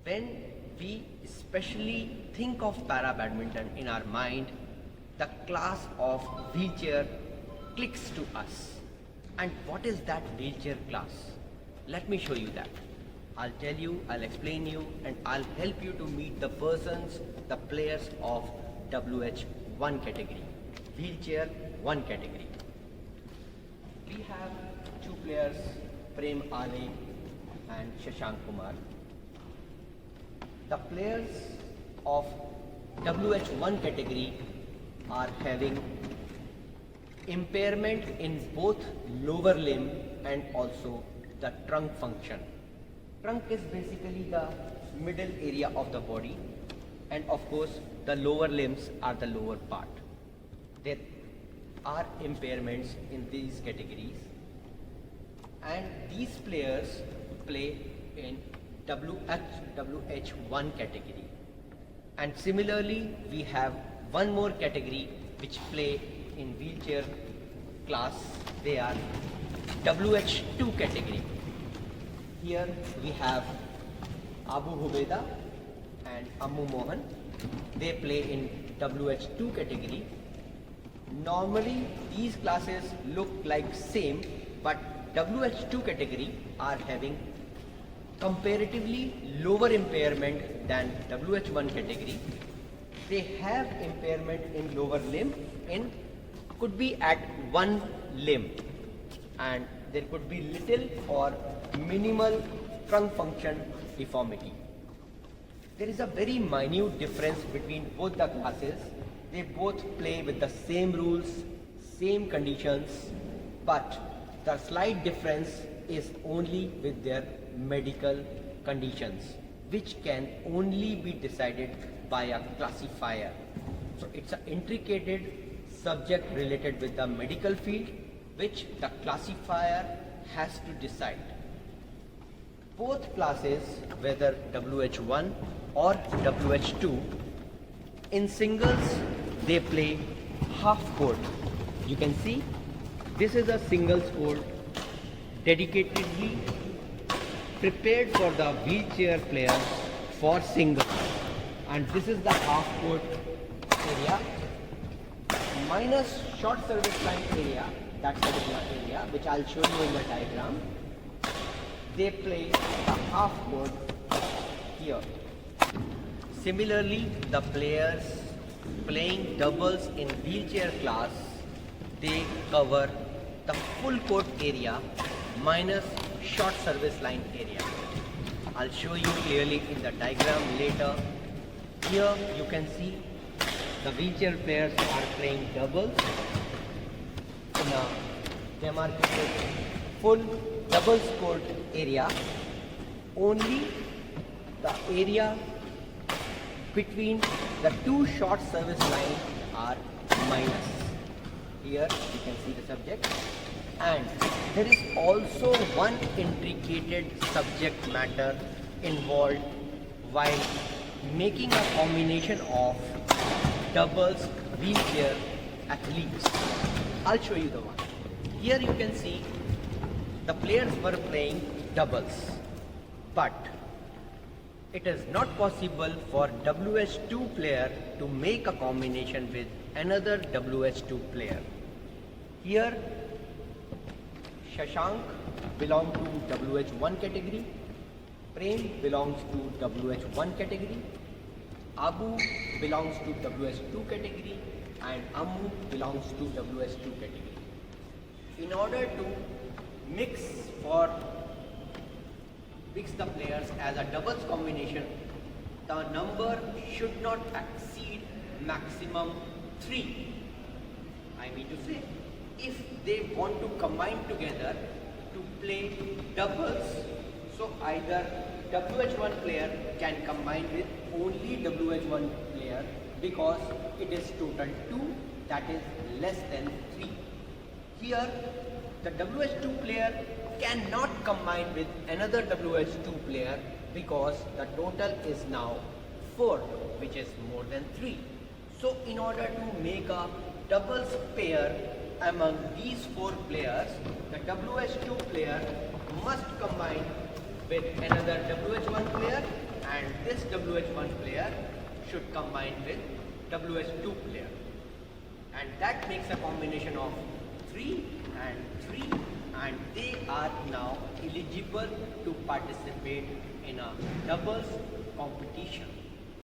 When we especially think of para badminton in our mind, the class of wheelchair clicks to us. And what is that wheelchair class? Let me show you that. I'll tell you, I'll explain you, and I'll help you to meet the persons, the players of WH1 category, wheelchair 1 category. We have two players, Prem Ale and Shashank Kumar. The players of WH1 category are having impairment in both lower limb and also the trunk function. Trunk is basically the middle area of the body, and of course the lower limbs are the lower part. There are impairments in these categories, and these players play in WH1 category. And similarly, we have one more category which play in wheelchair class. They are WH2 category. Here we have Abu Hubeda and Ammu Mohan. They play in WH2 category. Normally these classes look like same, but WH2 category are having comparatively lower impairment than WH1 category. They have impairment in lower limb, in could be at one limb, and there could be little or minimal trunk function deformity. There is a very minute difference between both the classes. They both play with the same rules, same conditions, but the slight difference is only with their medical conditions, which can only be decided by a classifier. So it's an intricate subject related with the medical field, which the classifier has to decide. Both classes, whether WH1 or WH2, in singles they play half court. You can see this is a singles court dedicatedly prepared for the wheelchair players for singles, and this is the half court area minus short service line area, that particular area which I'll show you in the diagram. They play the half court here. Similarly, the players playing doubles in wheelchair class, they cover the full court area minus short service line area. I'll show you clearly in the diagram later. Here you can see the wheelchair players are playing doubles in a demarcated full doubles court area. Only the area between the two short service lines are minus. Here you can see the subject, and there is also one intricate subject matter involved while making a combination of doubles wheelchair athletes. I'll show you the one. Here you can see the players were playing doubles, but it is not possible for WH2 player to make a combination with another WH2 player. Here Shashank belongs to WH1 category, Prem belongs to WH1 category, Abu belongs to WH2 category, and Ammu belongs to WH2 category. In order to mix the players as a doubles combination, the number should not exceed maximum 3. I mean to say, if they want to combine together to play doubles, so either WH1 player can combine with only WH1 player, because it is total 2, that is less than 3. Here the WH2 player cannot combine with another WH2 player because the total is now 4, which is more than 3. So in order to make a doubles pair among these 4 players, the WH2 player must combine with another WH1 player, and and this WH1 player should combine with WH2 player, and that makes a combination of 3 and 3, and they are now eligible to participate in a doubles competition.